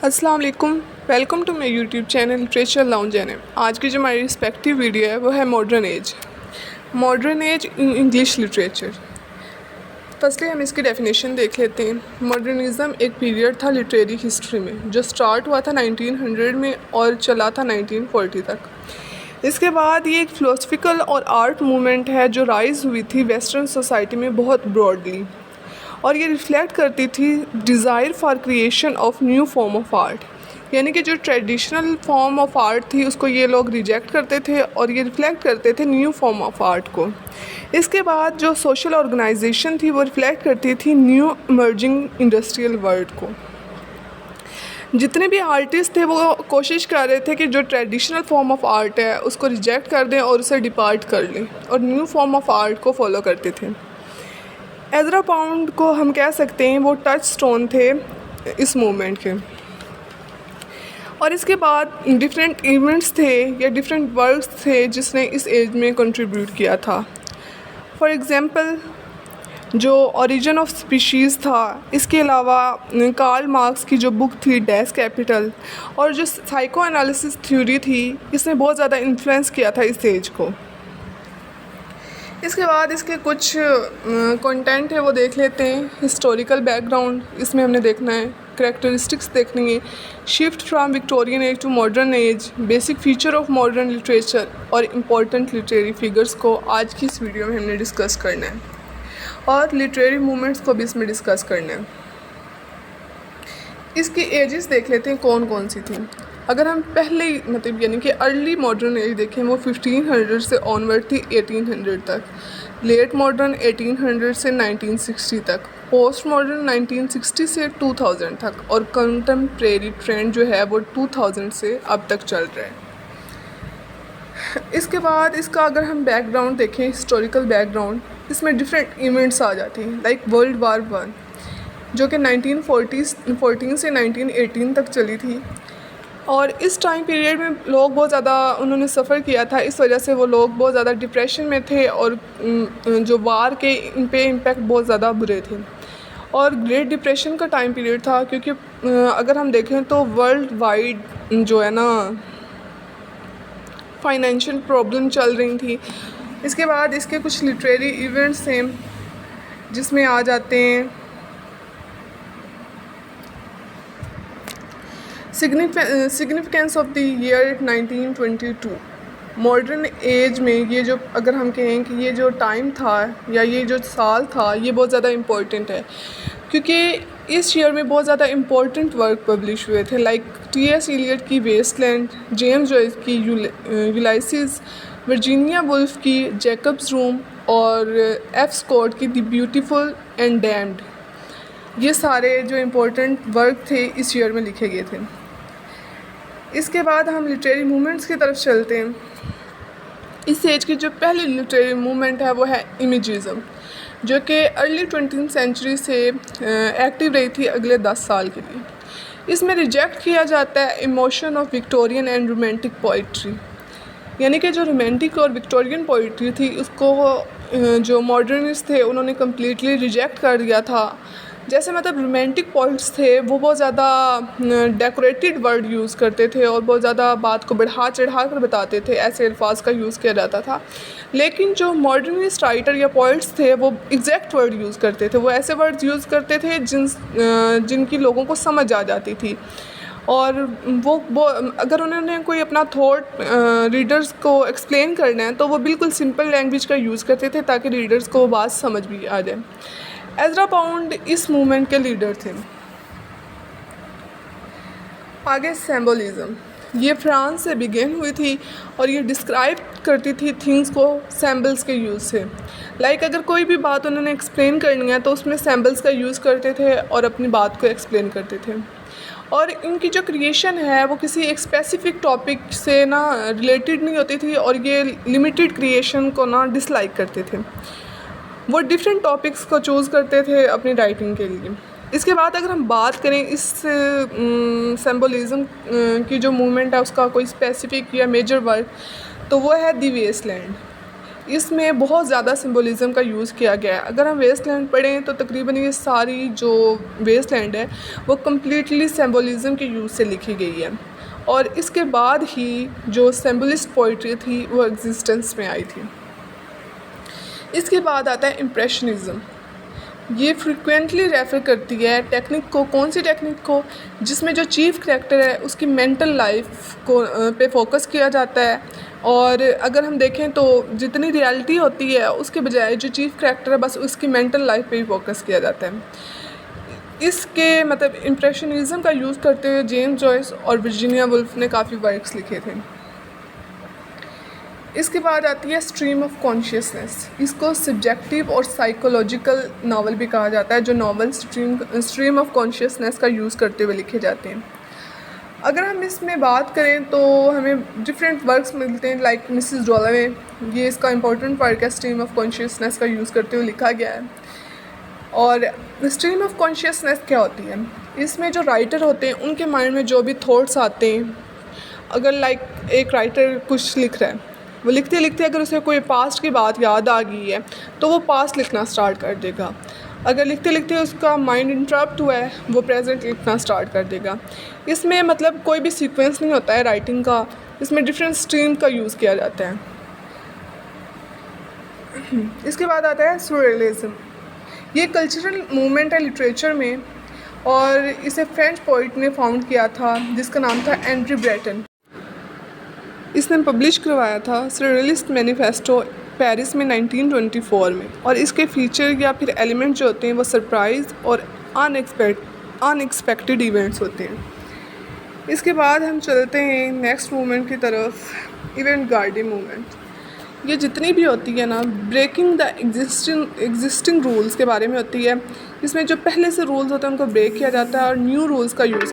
अस्सलाम वालेकुम, welcome to my YouTube channel literature lounge N M. आज की जो हमारी रिस्पेक्टिव वीडियो है वो है modern age in English literature. Firstly हम इसकी डेफिनेशन देख लेते हैं। मॉडर्निज़म एक पीरियड था लिटरेरी हिस्ट्री में जो स्टार्ट हुआ था 1900 में और चला था 1940 तक। इसके बाद ये एक फ़िलोसफिकल और आर्ट मूवमेंट है जो राइज़ हुई थी वेस्टर्न सोसाइटी में बहुत ब्रॉडली, और ये रिफ़्लेक्ट करती थी desire for creation of new form of art. यानी कि जो ट्रेडिशनल फॉर्म ऑफ आर्ट थी उसको ये लोग रिजेक्ट करते थे और ये रिफ़्लेक्ट करते थे न्यू फॉर्म ऑफ आर्ट को। इसके बाद जो सोशल ऑर्गेनाइजेशन थी वो रिफ़्लेक्ट करती थी न्यू इमर्जिंग इंडस्ट्रियल वर्ल्ड को। जितने भी आर्टिस्ट थे वो कोशिश कर रहे थे कि जो ट्रेडिशनल फॉर्म ऑफ आर्ट है उसको रिजेक्ट कर दें और उसे डिपार्ट कर लें और न्यू फॉर्म ऑफ आर्ट को फॉलो करते थे। एज़रा पाउंड को हम कह सकते हैं वो टच स्टोन थे इस मूवमेंट के। और इसके बाद डिफरेंट इवेंट्स थे या डिफरेंट वर्क्स थे जिसने इस एज में कंट्रीब्यूट किया था। फॉर एग्ज़ाम्पल जो ओरिजिन ऑफ स्पीशीज़ था, इसके अलावा कार्ल मार्क्स की जो बुक थी डेस कैपिटल, और जो साइको एनालिसिस थ्योरी थी इसने बहुत ज़्यादा इन्फ्लुएंस किया था इस एज को। इसके बाद इसके कुछ कंटेंट है वो देख लेते हैं। हिस्टोरिकल बैकग्राउंड इसमें हमने देखना है, करैक्टरिस्टिक्स देखनी है, shift from Victorian age to modern age, basic feature of modern literature और इम्पोर्टेंट लिटरेरी फिगर्स को आज की इस वीडियो में हमने डिस्कस करना है, और लिटरेरी मूवमेंट्स को भी इसमें डिस्कस करना है। इसकी एजेस देख लेते हैं कौन कौन सी थी। अगर हम पहले मतलब यानी कि अर्ली मॉडर्न एज देखें वो 1500 से ऑनवर्ड थी 1800 तक, लेट मॉडर्न 1800 से 1960 तक, पोस्ट मॉडर्न 1960 से 2000 तक, और कंटेम्प्रेरी ट्रेंड जो है वो 2000 से अब तक चल रहा है। इसके बाद इसका अगर हम बैकग्राउंड देखें, हिस्टोरिकल बैकग्राउंड, इसमें डिफरेंट इवेंट्स आ जाते हैं लाइक वर्ल्ड वार 1 जो कि 1914 से 1918 तक चली थी, और इस टाइम पीरियड में लोग बहुत ज़्यादा उन्होंने सफ़र किया था। इस वजह से वो लोग बहुत ज़्यादा डिप्रेशन में थे और जो वार के इन पे इम्पेक्ट बहुत ज़्यादा बुरे थे, और ग्रेट डिप्रेशन का टाइम पीरियड था क्योंकि अगर हम देखें तो वर्ल्ड वाइड जो है ना फाइनेंशियल प्रॉब्लम चल रही थी। इसके बाद इसके कुछ लिटरेरी इवेंट्स थे जिसमें आ जाते हैं significance of the year 1922। Modern age में ये जो अगर हम कहें कि ये जो टाइम था या ये जो साल था ये बहुत ज़्यादा इम्पोर्टेंट है क्योंकि इस ईयर में बहुत ज़्यादा इम्पोर्टेंट वर्क पब्लिश हुए थे लाइक टी.एस. इलियट की वेस्टलैंड, जेम्स जॉयस की यूलिसिस, वर्जीनिया वुल्फ की जैकब्स रूम और एफ. स्कॉट की द ब्यूटीफुल एंड डैम्ड। ये सारे जो इम्पोर्टेंट वर्क थे इस ईयर में लिखे गए थे। इसके बाद हम लिटरेरी मूवमेंट्स की तरफ चलते हैं। इस एज की जो पहली लिटरेरी मूवमेंट है वो है इमेजिज़म, जो कि अर्ली 20th सेंचुरी से एक्टिव रही थी अगले 10 साल के लिए। इसमें रिजेक्ट किया जाता है emotion of Victorian and romantic poetry, यानी कि जो रोमांटिक और विक्टोरियन पोइट्री थी उसको जो मॉडर्निस्ट थे उन्होंने कम्प्लीटली रिजेक्ट कर दिया था। जैसे मतलब रोमांटिक पोइट्स थे वो बहुत ज़्यादा डेकोरेटेड वर्ड यूज़ करते थे और बहुत ज़्यादा बात को बढ़ा चढ़ा कर बताते थे, ऐसे अल्फाज का यूज़ किया जाता था। लेकिन जो मॉडर्निस्ट राइटर या पोइट्स थे वो एग्जैक्ट वर्ड यूज़ करते थे, वो ऐसे वर्ड्स यूज़ करते थे जिनकी लोगों को समझ आ जाती थी, और वो अगर उन्होंने कोई अपना थॉट रीडर्स को एक्सप्लेन करना है तो वो बिल्कुल सिंपल लैंग्वेज का यूज़ करते थे ताकि रीडर्स को वो बात समझ भी आ जाए। एज़रा पाउंड इस मूवमेंट के लीडर थे। आगे सिंबलिज्म, ये फ्रांस से बिगिन हुई थी और ये डिस्क्राइब करती थी थिंग्स को सैम्बल्स के यूज़ से। लाइक अगर कोई भी बात उन्होंने एक्सप्लेन करनी है तो उसमें सैम्बल्स का यूज़ करते थे और अपनी बात को एक्सप्लेन करते थे, और इनकी जो क्रिएशन है वो किसी एक स्पेसिफिक टॉपिक से ना रिलेटेड नहीं होती थी, और ये लिमिटेड क्रिएशन को ना डिसलाइक करते थे। वो डिफरेंट टॉपिक्स को चूज़ करते थे अपनी राइटिंग के लिए। इसके बाद अगर हम बात करें इस सिंबलिज्म की जो मूवमेंट है उसका कोई स्पेसिफिक या मेजर वर्क, तो वो है दी वेस्टलैंड। इसमें बहुत ज़्यादा सिंबोलिज़म का यूज़ किया गया है। अगर हम वेस्टलैंड पढ़ें तो तकरीबन ये सारी जो वेस्टलैंड है वो कम्प्लीटली सिंबोलिज़म के यूज़ से लिखी गई है, और इसके बाद ही जो सिंबलिस्ट पोइट्री थी वो एग्जिस्टेंस में आई थी। इसके बाद आता है इम्प्रेशनिज़म। ये फ्रिक्वेंटली रेफ़र करती है टेक्निक को, कौन सी टेक्निक को, जिसमें जो चीफ़ कैरेक्टर है उसकी मेंटल लाइफ को पे फोकस किया जाता है। और अगर हम देखें तो जितनी रियलिटी होती है उसके बजाय जो चीफ़ कैरेक्टर है बस उसकी मेंटल लाइफ पे ही फोकस किया जाता है। इसके मतलब इम्प्रेशनिज़म का यूज़ करते हुए जेम्स जॉयस और वर्जीनिया वुल्फ ने काफ़ी वर्क्स लिखे थे। इसके बाद आती है स्ट्रीम ऑफ कॉन्शियसनेस। इसको सब्जेक्टिव और साइकोलॉजिकल नावल भी कहा जाता है, जो नावल स्ट्रीम ऑफ कॉन्शियसनेस का यूज़ करते हुए लिखे जाते हैं। अगर हम इसमें बात करें तो हमें डिफरेंट वर्क्स मिलते हैं, लाइक मिसेस डॉलवे, ये इसका इंपॉर्टेंट वर्क है, स्ट्रीम ऑफ कॉन्शियसनेस का यूज़ करते हुए लिखा गया है। और स्ट्रीम ऑफ कॉन्शियसनेस क्या होती है? इसमें जो राइटर होते हैं उनके माइंड में जो भी थॉट्स आते हैं, अगर लाइक एक राइटर कुछ लिख रहा है, वो लिखते लिखते अगर उसे कोई पास्ट की बात याद आ गई है तो वो पास्ट लिखना स्टार्ट कर देगा। अगर लिखते लिखते उसका माइंड इंटरप्ट हुआ है वो प्रेजेंट लिखना स्टार्ट कर देगा। इसमें मतलब कोई भी सीक्वेंस नहीं होता है राइटिंग का, इसमें डिफरेंट स्ट्रीम का यूज़ किया जाता है। इसके बाद आता है सुररियलिज्म। ये कल्चरल मूवमेंट है लिटरेचर में, और इसे फ्रेंच पोइट ने फाउंड किया था जिसका नाम था एंड्री ब्रेटन। इसने पब्लिश करवाया था सरियलिस्ट मैनिफेस्टो पेरिस में 1924 में, और इसके फीचर या फिर एलिमेंट जो होते हैं वो सरप्राइज़ और अनएक्सपेक्टेड इवेंट्स होते हैं। इसके बाद हम चलते हैं नेक्स्ट मूवमेंट की तरफ, इवेंट गार्डिंग मूवमेंट। ये जितनी भी होती है ना, ब्रेकिंग द एग्जिस्टिंग रूल्स के बारे में होती है। इसमें जो पहले से रूल्स होते हैं उनको ब्रेक किया जाता है और न्यू रूल्स का यूज़।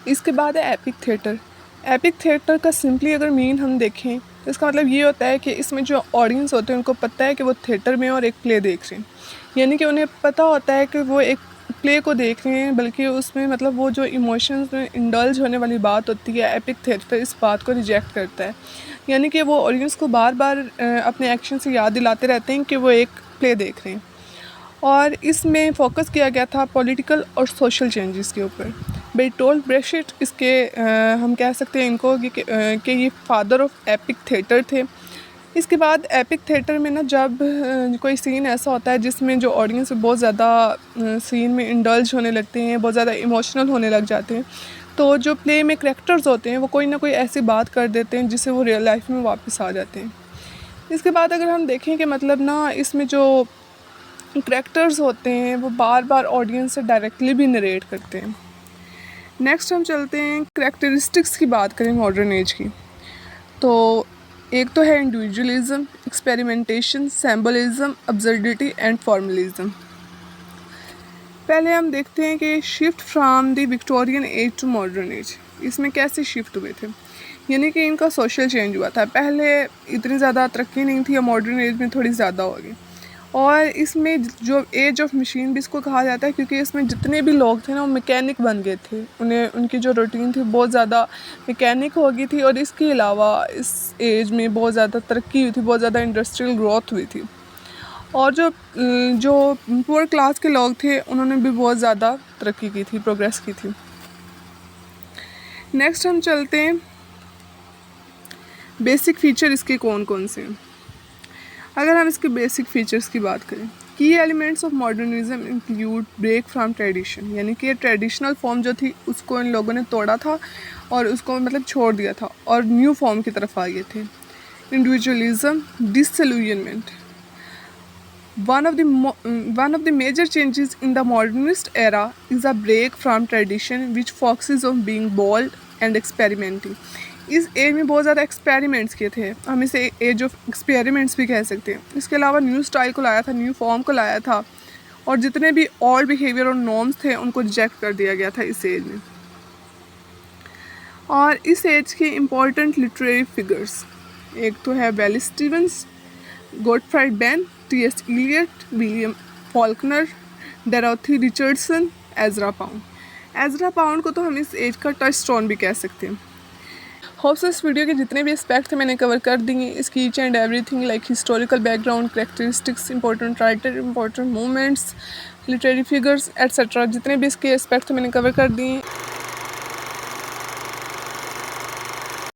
इसके बाद है एपिक थिएटर। एपिक थिएटर का सिंपली अगर मीन हम देखें तो इसका मतलब ये होता है कि इसमें जो ऑडियंस होते हैं उनको पता है कि वो थिएटर में और एक प्ले देख रहे हैं, यानी कि उन्हें पता होता है कि वो एक प्ले को देख रहे हैं, बल्कि उसमें मतलब वो जो इमोशंस में इंडल्ज होने वाली बात होती है, एपिक थिएटर इस बात को रिजेक्ट करता है। यानी कि वो ऑडियंस को बार बार अपने एक्शन से याद दिलाते रहते हैं कि वो एक प्ले देख रहे हैं। और इसमें फोकस किया गया था पॉलिटिकल और सोशल चेंजेस के ऊपर। बेर्टोल्ट ब्रेख्ट इसके हम कह सकते हैं इनको कि ये फादर ऑफ एपिक थिएटर थे। इसके बाद एपिक थिएटर में ना जब कोई सीन ऐसा होता है जिसमें जो ऑडियंस बहुत ज़्यादा सीन में इंडल्ज होने लगते हैं, बहुत ज़्यादा इमोशनल होने लग जाते हैं, तो जो प्ले में करैक्टर्स होते हैं वो कोई ना कोई ऐसी बात कर देते हैं जिससे वो रियल लाइफ में वापस आ जाते हैं। इसके बाद अगर हम देखें कि मतलब ना इसमें जो करैक्टर्स होते हैं वो बार बार ऑडियंस से डायरेक्टली भी नरेट करते हैं। नेक्स्ट हम चलते हैं करैक्टरिस्टिक्स की बात करें मॉडर्न एज की, तो एक तो है individualism, experimentation, symbolism, absurdity and formalism. पहले हम देखते हैं कि shift from the Victorian age to modern age, इसमें कैसे शिफ्ट हुए थे, यानी कि इनका सोशल चेंज हुआ था। पहले इतनी ज़्यादा तरक्की नहीं थी, मॉडर्न एज में थोड़ी ज़्यादा होगी। और इसमें जो एज ऑफ मशीन भी इसको कहा जाता है, क्योंकि इसमें जितने भी लोग थे ना वो मैकेनिक बन गए थे, उन्हें उनकी जो रूटीन थी बहुत ज़्यादा मैकेनिक हो गई थी। और इसके अलावा इस एज में बहुत ज़्यादा तरक्की हुई थी, बहुत ज़्यादा इंडस्ट्रियल ग्रोथ हुई थी। और जो पुअर क्लास के लोग थे उन्होंने भी बहुत ज़्यादा तरक्की की थी, प्रोग्रेस की थी। नेक्स्ट हम चलते हैं बेसिक फ़ीचर इसके कौन कौन से हैं। अगर हम इसके बेसिक फ़ीचर्स की बात करें, की elements of modernism include break from tradition, यानी कि ट्रेडिशनल फॉर्म जो थी उसको इन लोगों ने तोड़ा था और उसको मतलब छोड़ दिया था और न्यू फॉर्म की तरफ आ गए थे। Individualism, disillusionment. One of the major changes in the modernist era is a break from tradition which focuses on being bold and experimenting. इस एज में बहुत ज़्यादा एक्सपेरिमेंट्स किए थे, हम इसे एज ऑफ एक्सपेरिमेंट्स भी कह सकते हैं। इसके अलावा न्यू स्टाइल को लाया था, न्यू फॉर्म को लाया था, और जितने भी ओल्ड बिहेवियर और नॉर्म्स थे उनको रिजेक्ट कर दिया गया था इस एज में। और इस एज के इम्पॉर्टेंट लिटरेरी फिगर्स, एक तो है Wallace Stevens, Gottfried Benn, T S. Eliot, William Faulkner, Dorothy Richardson, Ezra Pound. Ezra Pound को तो हम इस एज का टच स्टोन भी कह सकते हैं। होप सो इस वीडियो के जितने भी एस्पेक्ट थे मैंने कवर कर दिए, इसकी each and everything like historical background, characteristics, important writer, important movements, literary figures etcetera, जितने भी इसके एस्पेक्ट थे मैंने कवर कर दिए।